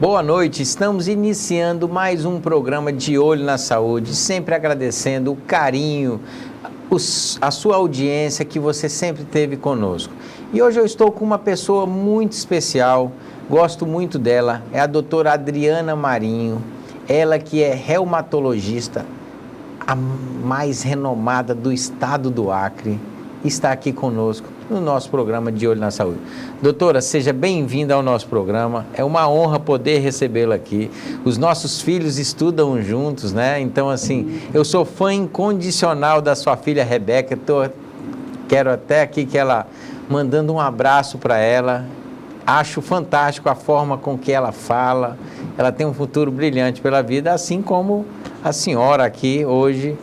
Boa noite, estamos iniciando mais um programa de Olho na Saúde, sempre agradecendo o carinho, a sua audiência que você sempre teve conosco. E hoje eu estou com uma pessoa muito especial, gosto muito dela, é a doutora Adriana Marinho, ela que é reumatologista, a mais renomada do estado do Acre, está aqui conosco no nosso programa de Olho na Saúde. Doutora, seja bem-vinda ao nosso programa, é uma honra poder recebê-la aqui. Os nossos filhos estudam juntos, né? Então, assim, eu sou fã incondicional da sua filha Rebeca, quero até aqui que ela, mandando um abraço para ela, acho fantástico a forma com que ela fala, ela tem um futuro brilhante pela vida, assim como a senhora aqui hoje,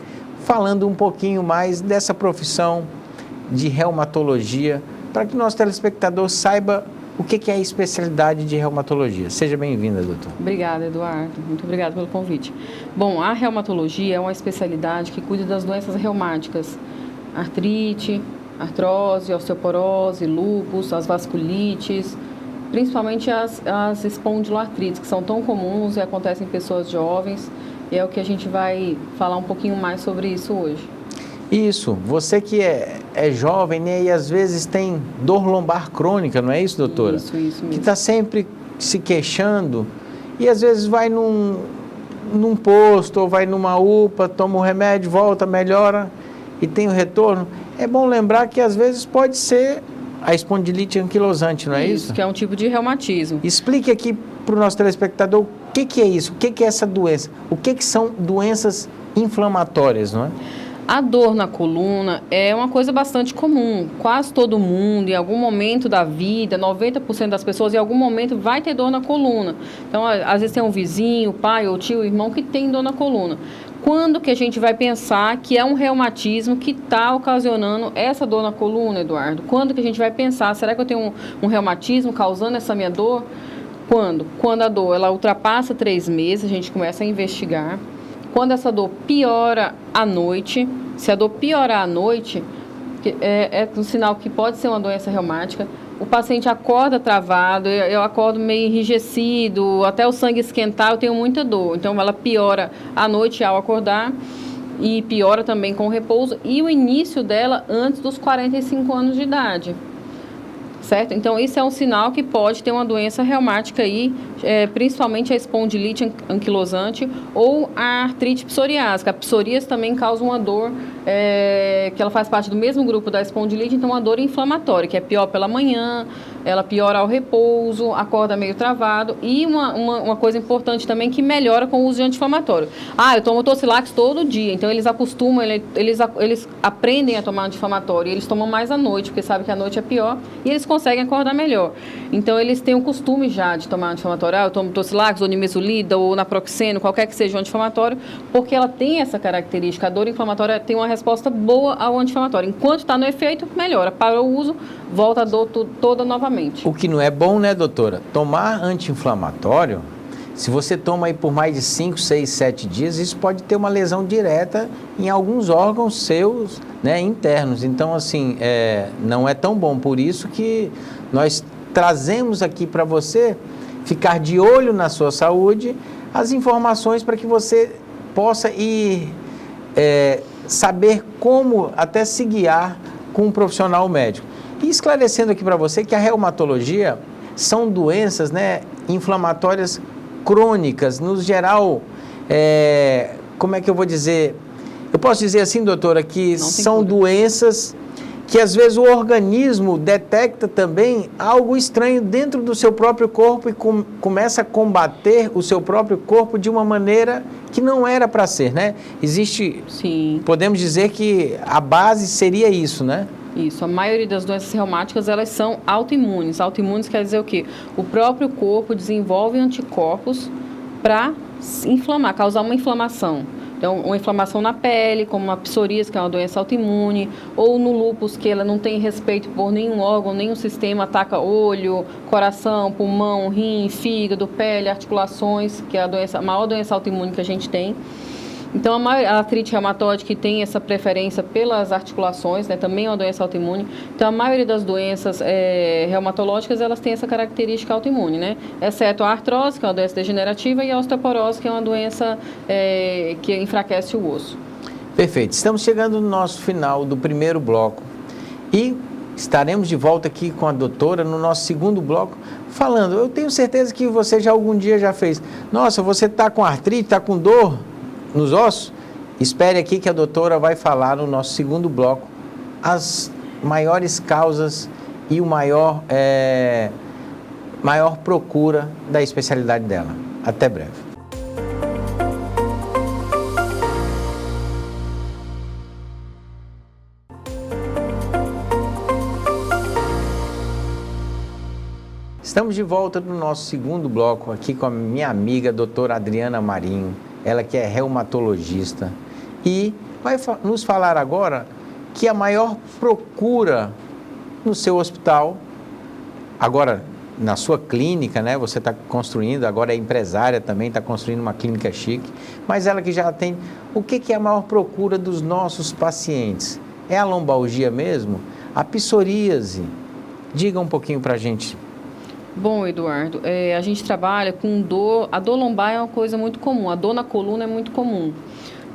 falando um pouquinho mais dessa profissão de reumatologia, para que o nosso telespectador saiba o que é a especialidade de reumatologia. Seja bem-vinda, doutor. Obrigada, Eduardo. Muito obrigada pelo convite. Bom, a reumatologia é uma especialidade que cuida das doenças reumáticas, artrite, artrose, osteoporose, lúpus, as vasculites, principalmente as espondiloartrites, que são tão comuns e acontecem em pessoas jovens, e é o que a gente vai falar um pouquinho mais sobre isso hoje. Isso, você que é jovem, né, e às vezes tem dor lombar crônica, não é isso, doutora? Isso mesmo. Que está sempre se queixando e às vezes vai num posto ou vai numa UPA, toma um remédio, volta, melhora e tem o retorno. É bom lembrar que às vezes pode ser a espondilite anquilosante, não é isso? Isso, que é um tipo de reumatismo. Explique aqui para o nosso telespectador o que é isso, o que é essa doença, o que são doenças inflamatórias, não é? A dor na coluna é uma coisa bastante comum. Quase todo mundo, em algum momento da vida, 90% das pessoas, em algum momento vai ter dor na coluna. Então, às vezes tem um vizinho, pai ou tio, irmão que tem dor na coluna. Quando que a gente vai pensar que é um reumatismo que está ocasionando essa dor na coluna, Eduardo? Quando que a gente vai pensar, será que eu tenho um reumatismo causando essa minha dor? Quando? Quando a dor ela ultrapassa 3 meses, a gente começa a investigar. Quando essa dor piora à noite, se a dor piorar à noite, é um sinal que pode ser uma doença reumática. O paciente acorda travado, eu acordo meio enrijecido, até o sangue esquentar, eu tenho muita dor. Então, ela piora à noite ao acordar e piora também com o repouso. E o início dela antes dos 45 anos de idade. Certo? Então, isso é um sinal que pode ter uma doença reumática aí, principalmente a espondilite anquilosante ou a artrite psoriásica. A psoríase também causa uma dor, que ela faz parte do mesmo grupo da espondilite, então uma dor inflamatória, que é pior pela manhã, ela piora ao repouso, acorda meio travado. E uma coisa importante também que melhora com o uso de anti-inflamatório. Eu tomo Tocilax todo dia, então eles acostumam, eles aprendem a tomar anti-inflamatório, eles tomam mais à noite, porque sabem que a noite é pior, e eles conseguem acordar melhor. Então, eles têm o costume já de tomar anti-inflamatório. Eu tomo Tocilax, ou nimesulida, ou naproxeno, qualquer que seja o anti-inflamatório, porque ela tem essa característica. A dor inflamatória tem uma resposta boa ao anti-inflamatório. Enquanto está no efeito, melhora. Para o uso, volta a dor toda novamente. O que não é bom, né, doutora? Tomar anti-inflamatório, se você toma aí por mais de 5, 6, 7 dias, isso pode ter uma lesão direta em alguns órgãos seus, né, internos. Então, assim, não é tão bom. Por isso que nós trazemos aqui para você ficar de olho na sua saúde, as informações para que você possa ir saber como até se guiar com um profissional médico. E esclarecendo aqui para você que a reumatologia são doenças, né, inflamatórias crônicas, no geral, como é que eu vou dizer? Eu posso dizer assim, doutora, que são doenças que às vezes o organismo detecta também algo estranho dentro do seu próprio corpo e começa a combater o seu próprio corpo de uma maneira que não era para ser, né? Existe, Sim. Podemos dizer que a base seria isso, né? Isso, a maioria das doenças reumáticas, elas são autoimunes. Autoimunes quer dizer o quê? O próprio corpo desenvolve anticorpos para inflamar, causar uma inflamação. Então, uma inflamação na pele, como uma psoríase, que é uma doença autoimune, ou no lúpus, que ela não tem respeito por nenhum órgão, nenhum sistema, ataca olho, coração, pulmão, rim, fígado, pele, articulações, que é a maior doença autoimune que a gente tem. Então, a artrite reumatoide que tem essa preferência pelas articulações, né, também é uma doença autoimune. Então, a maioria das doenças reumatológicas, elas têm essa característica autoimune, né? Exceto a artrose, que é uma doença degenerativa, e a osteoporose, que é uma doença que enfraquece o osso. Perfeito. Estamos chegando no nosso final do primeiro bloco e estaremos de volta aqui com a doutora no nosso segundo bloco, falando. Eu tenho certeza que você já algum dia já fez. Nossa, você está com artrite, está com dor nos ossos? Espere aqui que a doutora vai falar no nosso segundo bloco as maiores causas e o maior procura da especialidade dela. Até breve. Estamos de volta no nosso segundo bloco aqui com a minha amiga doutora Adriana Marinho, ela que é reumatologista e vai nos falar agora que a maior procura no seu hospital, agora na sua clínica, né? Você está construindo, agora é empresária também, está construindo uma clínica chique, mas ela que já tem, o que é a maior procura dos nossos pacientes? É a lombalgia mesmo? A psoríase? Diga um pouquinho para a gente. Bom, Eduardo, a gente trabalha com dor, a dor lombar é uma coisa muito comum, a dor na coluna é muito comum.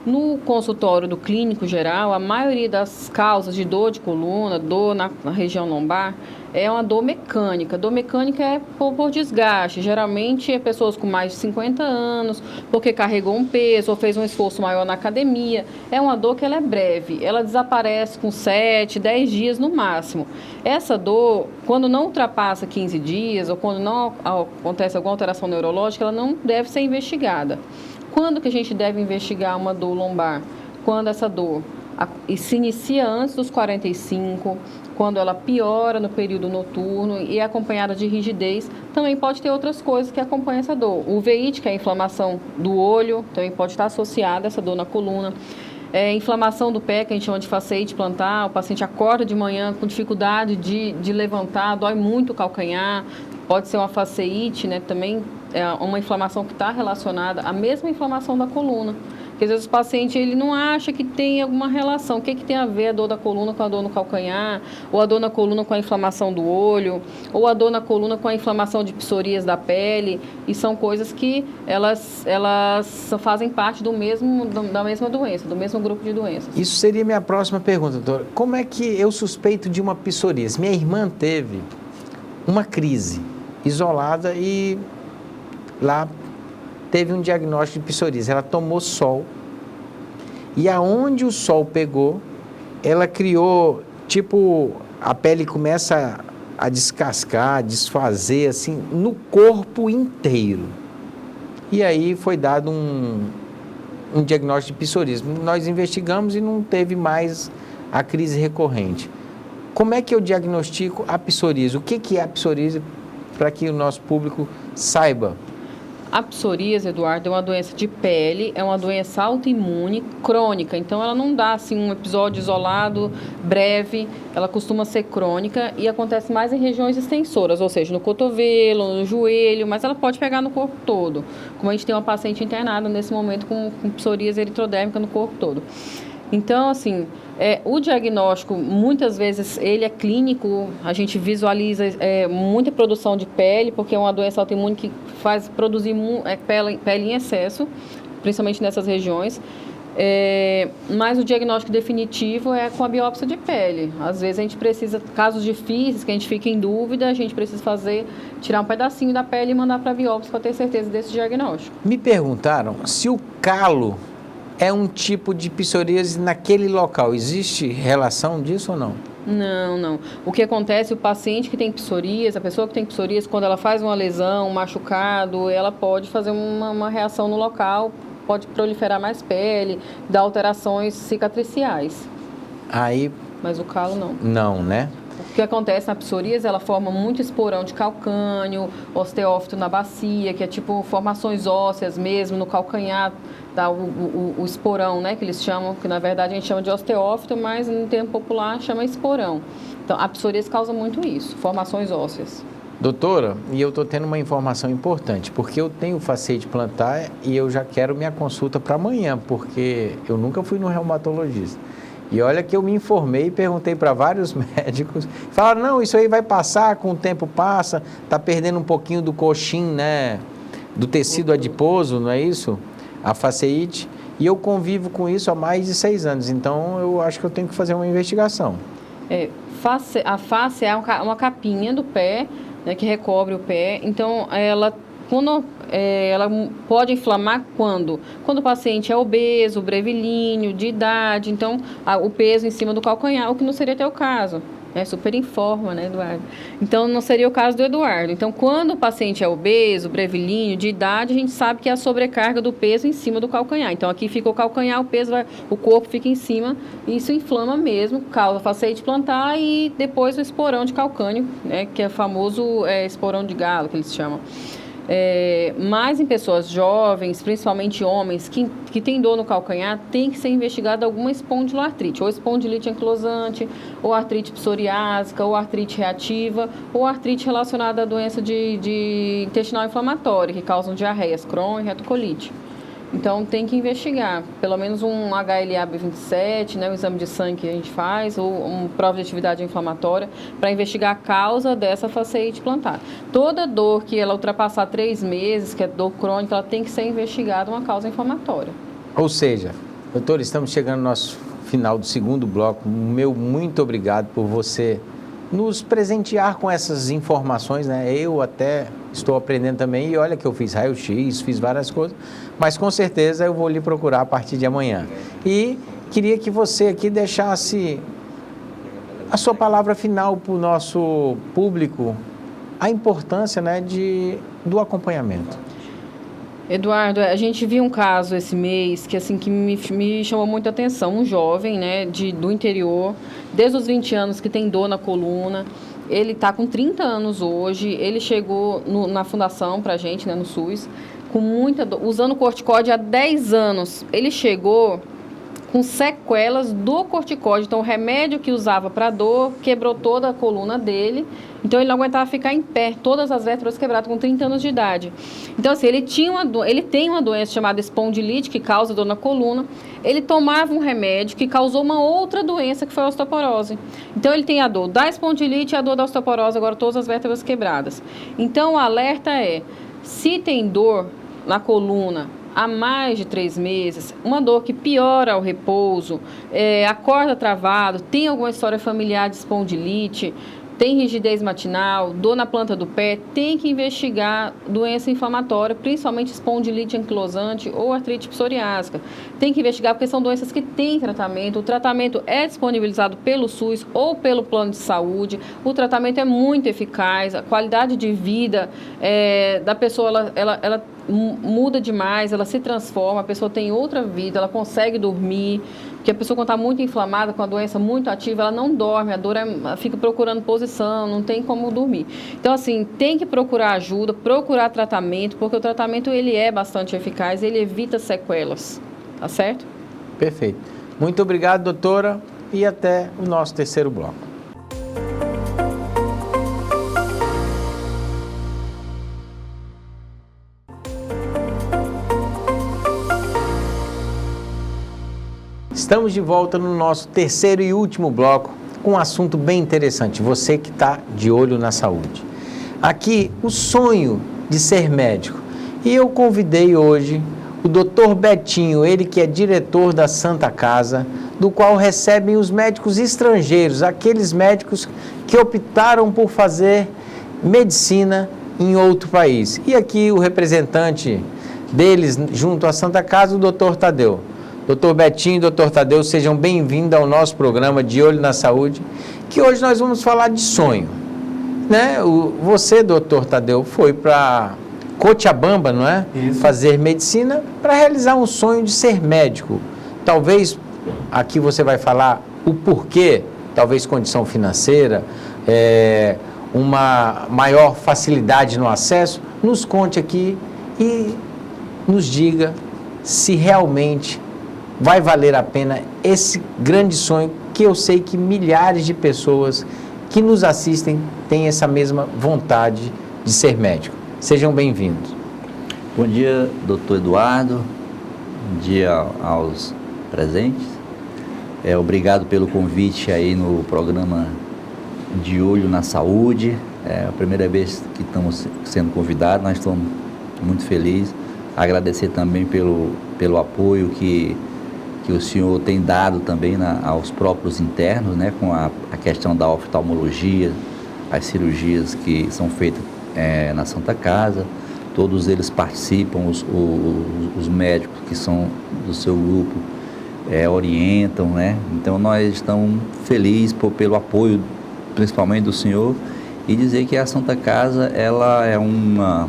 No consultório do clínico geral, a maioria das causas de dor de coluna, dor na região lombar, é uma dor mecânica. Dor mecânica é por desgaste. Geralmente é pessoas com mais de 50 anos, porque carregou um peso ou fez um esforço maior na academia. É uma dor que ela é breve, ela desaparece com 7, 10 dias no máximo. Essa dor, quando não ultrapassa 15 dias ou quando não acontece alguma alteração neurológica, ela não deve ser investigada. Quando que a gente deve investigar uma dor lombar? Quando essa dor se inicia antes dos 45, quando ela piora no período noturno e é acompanhada de rigidez. Também pode ter outras coisas que acompanham essa dor. O uveíte, que é a inflamação do olho, também pode estar associada a essa dor na coluna. Inflamação do pé, que a gente chama de fasciite plantar, o paciente acorda de manhã com dificuldade de levantar, dói muito o calcanhar, pode ser uma fasciite, né, também é uma inflamação que está relacionada à mesma inflamação da coluna. Porque às vezes o paciente ele não acha que tem alguma relação. O que tem a ver a dor da coluna com a dor no calcanhar, ou a dor na coluna com a inflamação do olho, ou a dor na coluna com a inflamação de psoríase da pele, e são coisas que elas fazem parte da mesma doença, do mesmo grupo de doenças. Isso seria minha próxima pergunta, doutora. Como é que eu suspeito de uma psoríase? Minha irmã teve uma crise isolada e lá teve um diagnóstico de psoríase. Ela tomou sol e aonde o sol pegou, ela criou, tipo, a pele começa a descascar, a desfazer, assim, no corpo inteiro. E aí foi dado um diagnóstico de psoríase. Nós investigamos e não teve mais a crise recorrente. Como é que eu diagnostico a psoríase? O que é a psoríase para que o nosso público saiba? A psoríase, Eduardo, é uma doença de pele, é uma doença autoimune crônica. Então, ela não dá assim, um episódio isolado, breve, ela costuma ser crônica e acontece mais em regiões extensoras, ou seja, no cotovelo, no joelho, mas ela pode pegar no corpo todo. Como a gente tem uma paciente internada nesse momento com psoríase eritrodérmica no corpo todo. Então, assim, o diagnóstico, muitas vezes, ele é clínico, a gente visualiza muita produção de pele, porque é uma doença autoimune que faz produzir pele em excesso, principalmente nessas regiões, mas o diagnóstico definitivo é com a biópsia de pele. Às vezes a gente precisa, casos difíceis, que a gente fica em dúvida, a gente precisa tirar um pedacinho da pele e mandar para a biópsia para ter certeza desse diagnóstico. Me perguntaram se o calo é um tipo de psoríase naquele local. Existe relação disso ou não? Não. O que acontece, o paciente que tem psoríase, a pessoa que tem psoríase, quando ela faz uma lesão, um machucado, ela pode fazer uma reação no local, pode proliferar mais pele, dar alterações cicatriciais. Mas o calo não. Não, né? O que acontece na psoríase, ela forma muito esporão de calcânio, osteófito na bacia, que é tipo formações ósseas mesmo, no calcanhar, dá o esporão, né, que eles chamam, que na verdade a gente chama de osteófito, mas no termo popular chama esporão. Então, a psoríase causa muito isso, formações ósseas. Doutora, e eu estou tendo uma informação importante, porque eu tenho facete plantar e eu já quero minha consulta para amanhã, porque eu nunca fui no reumatologista. E olha que eu me informei e perguntei para vários médicos, falaram, não, isso aí vai passar, com o tempo passa, está perdendo um pouquinho do coxim, né, do tecido adiposo, não é isso? A faceite. E eu convivo com isso há mais de 6 anos, então eu acho que eu tenho que fazer uma investigação. A face é uma capinha do pé, né, que recobre o pé, então ela pode inflamar quando o paciente é obeso, brevilíneo, de idade, então o peso em cima do calcanhar, o que não seria até o caso. É super em forma, né, Eduardo? Então, não seria o caso do Eduardo. Então, quando o paciente é obeso, brevilíneo, de idade, a gente sabe que é a sobrecarga do peso em cima do calcanhar. Então, aqui fica o calcanhar, o corpo fica em cima, e isso inflama mesmo, causa facete plantar e depois o esporão de calcânio, né, que é o famoso esporão de galo, que eles chamam. Mas em pessoas jovens, principalmente homens, que têm dor no calcanhar, tem que ser investigada alguma espondiloartrite, ou espondilite anquilosante, ou artrite psoriásica, ou artrite reativa, ou artrite relacionada à doença de intestinal inflamatória, que causam diarreias, Crohn e retocolite. Então, tem que investigar, pelo menos um HLA-B27, né, um exame de sangue que a gente faz, ou uma prova de atividade inflamatória, para investigar a causa dessa faceite plantar. Toda dor que ela ultrapassar 3 meses, que é dor crônica, ela tem que ser investigada uma causa inflamatória. Ou seja, doutor, estamos chegando no nosso final do segundo bloco. Meu muito obrigado por você nos presentear com essas informações, né? Eu até estou aprendendo também, e olha que eu fiz raio-x, fiz várias coisas, mas com certeza eu vou lhe procurar a partir de amanhã. E queria que você aqui deixasse a sua palavra final para o nosso público, a importância, né, do acompanhamento. Eduardo, a gente viu um caso esse mês que me chamou muita atenção. Um jovem, né, do interior, desde os 20 anos, que tem dor na coluna. Ele está com 30 anos hoje. Ele chegou na fundação para a gente, né, no SUS, com muita dor, usando corticóide há 10 anos. Ele chegou com sequelas do corticóide. Então, o remédio que usava para dor quebrou toda a coluna dele. Então, ele não aguentava ficar em pé, todas as vértebras quebradas, com 30 anos de idade. Então, assim, ele tem uma doença chamada espondilite, que causa dor na coluna. Ele tomava um remédio que causou uma outra doença, que foi a osteoporose. Então, ele tem a dor da espondilite e a dor da osteoporose, agora todas as vértebras quebradas. Então, o alerta é, se tem dor na coluna há mais de 3 meses, uma dor que piora ao repouso, acorda travado, tem alguma história familiar de espondilite, tem rigidez matinal, dor na planta do pé, tem que investigar doença inflamatória, principalmente espondilite anquilosante ou artrite psoriásica. Tem que investigar porque são doenças que têm tratamento. O tratamento é disponibilizado pelo SUS ou pelo plano de saúde. O tratamento é muito eficaz, a qualidade de vida da pessoa, ela muda demais, ela se transforma, a pessoa tem outra vida, ela consegue dormir. Porque a pessoa, quando está muito inflamada, com a doença muito ativa, ela não dorme, a dor fica procurando posição, não tem como dormir. Então, assim, tem que procurar ajuda, procurar tratamento, porque o tratamento ele é bastante eficaz, ele evita sequelas, tá certo? Perfeito. Muito obrigado, doutora, e até o nosso terceiro bloco. Estamos de volta no nosso terceiro e último bloco com um assunto bem interessante, você que está de olho na saúde. Aqui, o sonho de ser médico. E eu convidei hoje o Dr. Betinho, ele que é diretor da Santa Casa, do qual recebem os médicos estrangeiros, aqueles médicos que optaram por fazer medicina em outro país. E aqui o representante deles, junto à Santa Casa, o Dr. Tadeu. Doutor Betinho e doutor Tadeu, sejam bem-vindos ao nosso programa De Olho na Saúde, que hoje nós vamos falar de sonho. Né? Você, doutor Tadeu, foi para Cochabamba, não é? Isso. Fazer medicina para realizar um sonho de ser médico. Talvez, aqui você vai falar o porquê, talvez condição financeira, uma maior facilidade no acesso. Nos conte aqui e nos diga se realmente vai valer a pena esse grande sonho que eu sei que milhares de pessoas que nos assistem têm essa mesma vontade de ser médico. Sejam bem-vindos. Bom dia, doutor Eduardo. Bom dia aos presentes. Obrigado pelo convite aí no programa De Olho na Saúde. É a primeira vez que estamos sendo convidados, nós estamos muito felizes. Agradecer também pelo apoio que o senhor tem dado também aos próprios internos, né, com a questão da oftalmologia, as cirurgias que são feitas na Santa Casa. Todos eles participam, os médicos que são do seu grupo orientam, né? Então nós estamos felizes pelo apoio, principalmente do senhor, e dizer que a Santa Casa ela é uma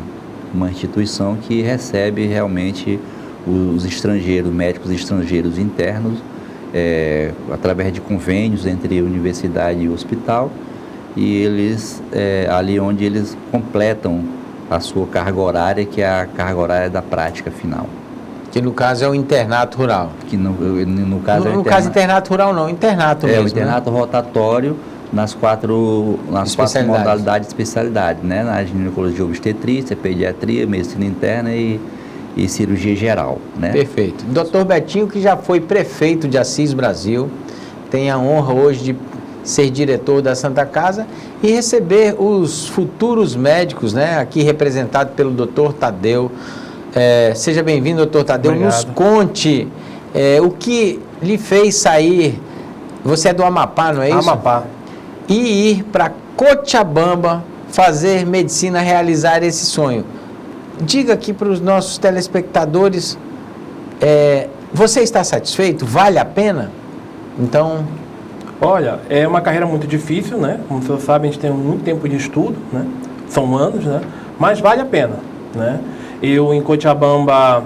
instituição que recebe realmente os estrangeiros, médicos estrangeiros internos, através de convênios entre universidade e hospital, e eles, ali onde eles completam a sua carga horária, que é a carga horária da prática final. Que no caso é o internato rural. Que no caso no caso internato rural não, internato mesmo. O internato, né? Rotatório nas quatro modalidades de especialidade, né? Na ginecologia, obstetrícia, pediatria, medicina interna e cirurgia geral, né? Perfeito. Dr. Betinho, que já foi prefeito de Assis Brasil, tem a honra hoje de ser diretor da Santa Casa e receber os futuros médicos, né? Aqui representado pelo Dr. Tadeu. Seja bem-vindo, Dr. Tadeu. Obrigado. Nos conte o que lhe fez sair, você é do Amapá, não é isso? Amapá. E ir para Cochabamba fazer medicina, realizar esse sonho. Diga aqui para os nossos telespectadores, você está satisfeito? Vale a pena? Então... Olha, é uma carreira muito difícil, né? Como vocês sabem, a gente tem muito tempo de estudo, né? São anos, né? Mas vale a pena, né? Eu, em Cochabamba,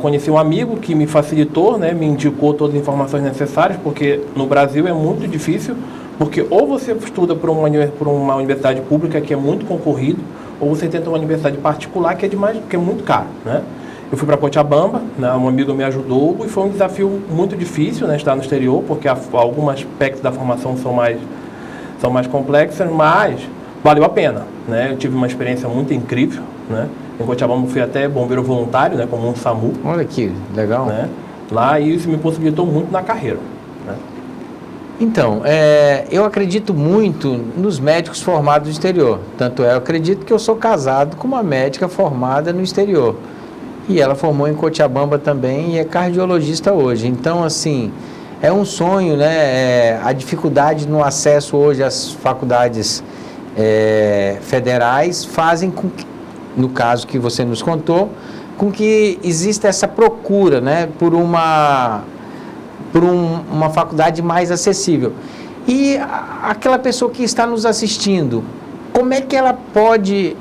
conheci um amigo que me facilitou, né? Me indicou todas as informações necessárias, porque no Brasil é muito difícil, porque ou você estuda por uma universidade pública, que é muito concorrido, ou você tenta uma universidade particular, que é muito caro, né? Eu fui para Cochabamba, né, um amigo me ajudou e foi um desafio muito difícil, né, estar no exterior, porque alguns aspectos da formação são mais complexos, mas valeu a pena, né? Eu tive uma experiência muito incrível, né? Em Cochabamba fui até bombeiro voluntário, né, como um SAMU. Olha que legal. Né? Lá, e isso me possibilitou muito na carreira, né? Então, eu acredito muito nos médicos formados no exterior. Tanto eu acredito que eu sou casado com uma médica formada no exterior. E ela formou em Cochabamba também e é cardiologista hoje. Então, assim, é um sonho, né? A dificuldade no acesso hoje às faculdades federais fazem com que, no caso que você nos contou, com que exista essa procura, né? Por uma faculdade mais acessível. E aquela pessoa que está nos assistindo, como é que ela pode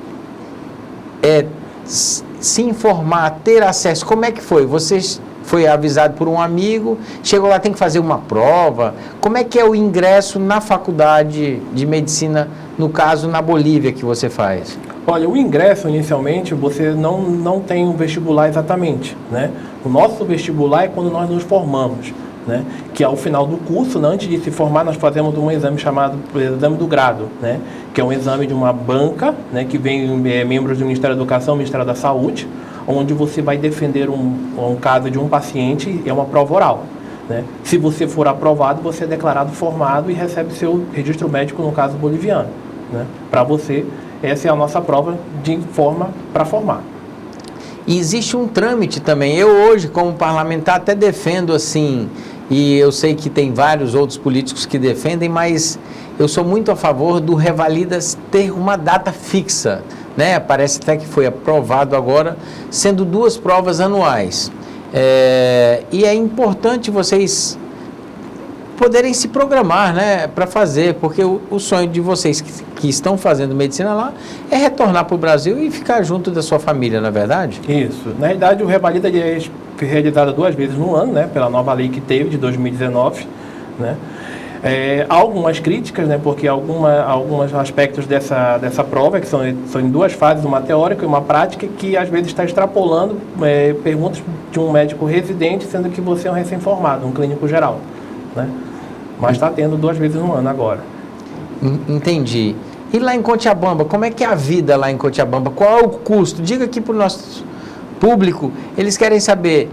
se informar, ter acesso? Como é que foi? Você foi avisado por um amigo, chegou lá, tem que fazer uma prova. Como é que é o ingresso na faculdade de medicina, no caso na Bolívia que você faz? Olha, o ingresso inicialmente você não tem um vestibular exatamente, né? O nosso vestibular é quando nós nos formamos, né? Que ao final do curso, né, antes de se formar, nós fazemos um exame chamado exame do grado, né? Que é um exame de uma banca, né, que vem membros do Ministério da Educação, Ministério da Saúde, onde você vai defender um caso de um paciente, é uma prova oral, né? Se você for aprovado, você é declarado formado e recebe seu registro médico, no caso boliviano, né? Para você, essa é a nossa prova de forma para formar. E existe um trâmite também. Eu hoje, como parlamentar, até defendo assim, e eu sei que tem vários outros políticos que defendem, mas eu sou muito a favor do Revalidas ter uma data fixa, né? Parece até que foi aprovado agora, sendo 2 provas anuais. E é importante vocês poderem se programar, né, para fazer, porque o sonho de vocês que estão fazendo medicina lá é retornar para o Brasil e ficar junto da sua família, não é verdade? Isso. Na realidade, o Revalida é realizado 2 vezes no ano, né, pela nova lei que teve, de 2019, né? Há algumas críticas, né, porque alguns aspectos dessa prova, que são em 2 fases, uma teórica e uma prática, que às vezes está extrapolando perguntas de um médico residente, sendo que você é um recém-formado, um clínico geral, né? Mas está tendo 2 vezes no ano agora. Entendi. E lá em Cochabamba, como é que é a vida lá em Cochabamba? Qual é o custo? Diga aqui para o nosso público, eles querem saber,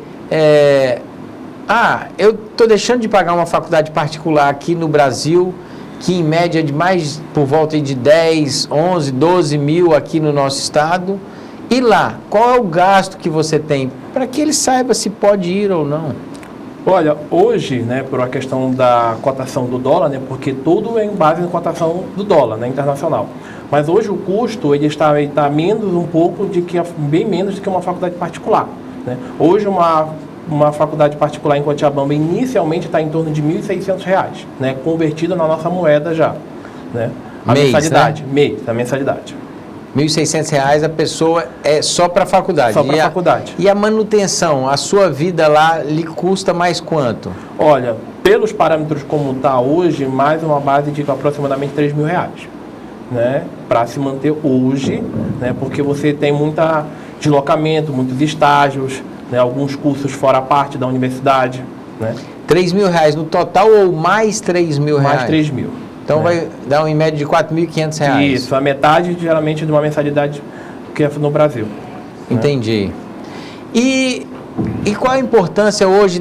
eu estou deixando de pagar uma faculdade particular aqui no Brasil, que em média de mais por volta de 10, 11, 12 mil aqui no nosso estado. E lá, qual é o gasto que você tem? Para que ele saiba se pode ir ou não. Olha, hoje, né, por uma questão da cotação do dólar, né, porque tudo é em base na cotação do dólar, né, internacional. Mas hoje o custo ele está menos um pouco bem menos do que uma faculdade particular, né? Hoje uma faculdade particular em Cochabamba inicialmente está em torno de R$ 1.600, né, convertida na nossa moeda já, né? A mensalidade, né? A mensalidade. R$ 1.600 a pessoa é só para a faculdade. Só para a faculdade. E a manutenção, a sua vida lá lhe custa mais quanto? Olha, pelos parâmetros como está hoje, mais uma base de aproximadamente R$ 3.000, né? Para se manter hoje, né? Porque você tem muito deslocamento, muitos estágios, né? Alguns cursos fora a parte da universidade, né? R$ 3.000 no total ou mais R$ 3.000? Mais R$ 3.000. Então vai dar em média de R$ 4.500. Isso, a metade geralmente de uma mensalidade que é no Brasil. Entendi. Né? E qual a importância hoje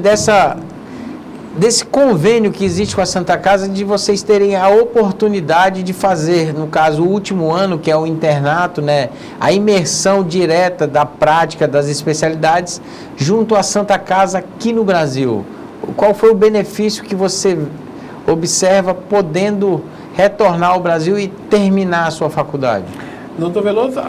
desse convênio que existe com a Santa Casa de vocês terem a oportunidade de fazer, no caso, o último ano, que é o internato, né, a imersão direta da prática das especialidades junto à Santa Casa aqui no Brasil? Qual foi o benefício que você observa podendo retornar ao Brasil e terminar a sua faculdade? Doutor Veloso,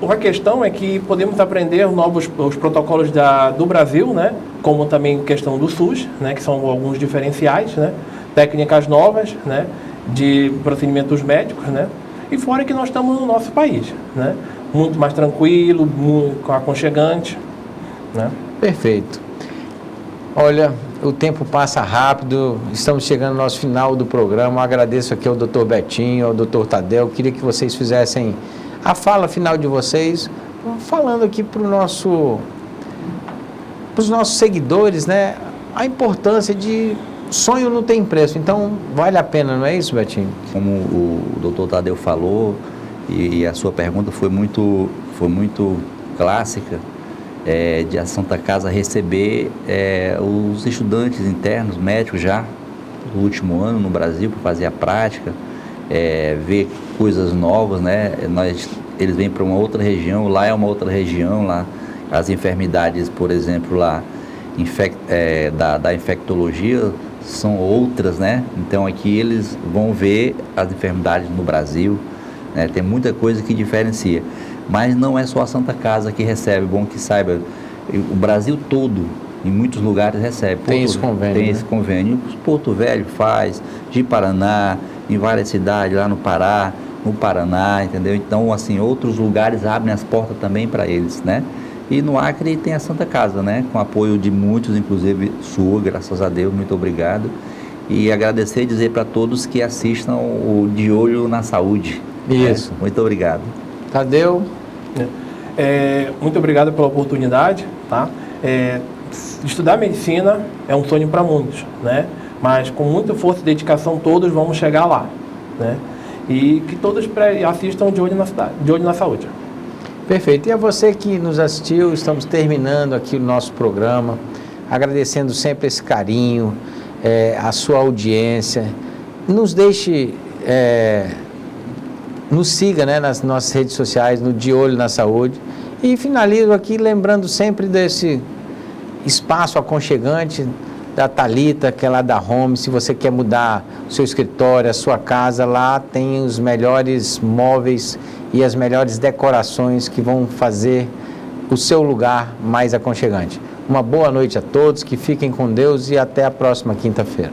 uma questão é que podemos aprender os protocolos do Brasil, né? Como também questão do SUS, né? Que são alguns diferenciais, né? Técnicas novas, né? De procedimentos médicos, né? E fora que nós estamos no nosso país, né? Muito mais tranquilo, muito aconchegante, né? Perfeito. Olha, o tempo passa rápido, estamos chegando ao nosso final do programa. Eu agradeço aqui ao Dr. Betinho, ao Dr. Tadeu. Queria que vocês fizessem a fala final de vocês, falando aqui para os nossos seguidores, né? A importância de sonho não tem preço, então vale a pena, não é isso, Betinho? Como o Dr. Tadeu falou, e a sua pergunta foi muito clássica, de a Santa Casa receber os estudantes internos, médicos já, do último ano no Brasil, para fazer a prática, ver coisas novas, né? Eles vêm para uma outra região, lá é uma outra região, lá as enfermidades, por exemplo, lá da infectologia são outras, né? Então aqui eles vão ver as enfermidades no Brasil, né? Tem muita coisa que diferencia. Mas não é só a Santa Casa que recebe, bom que saiba, o Brasil todo, em muitos lugares recebe. Tem esse convênio, Tem, né? Esse convênio. Porto Velho faz, de Paraná, em várias cidades, lá no Pará, no Paraná, entendeu? Então, assim, outros lugares abrem as portas também para eles, né? E no Acre tem a Santa Casa, né? Com apoio de muitos, inclusive sua, graças a Deus, muito obrigado. E agradecer e dizer para todos que assistam o De Olho na Saúde. Isso. Muito obrigado. Tadeu? Muito obrigado pela oportunidade, tá? Estudar medicina é um sonho para muitos, né? Mas com muita força e dedicação todos vamos chegar lá, né? E que todos assistam De Olho na Saúde. Perfeito. E a você que nos assistiu, estamos terminando aqui o nosso programa, agradecendo sempre esse carinho, a sua audiência. Nos deixe, nos siga, né, nas nossas redes sociais, no De Olho na Saúde. E finalizo aqui lembrando sempre desse espaço aconchegante da Thalita, que é lá da Home. Se você quer mudar o seu escritório, a sua casa, lá tem os melhores móveis e as melhores decorações que vão fazer o seu lugar mais aconchegante. Uma boa noite a todos, que fiquem com Deus e até a próxima quinta-feira.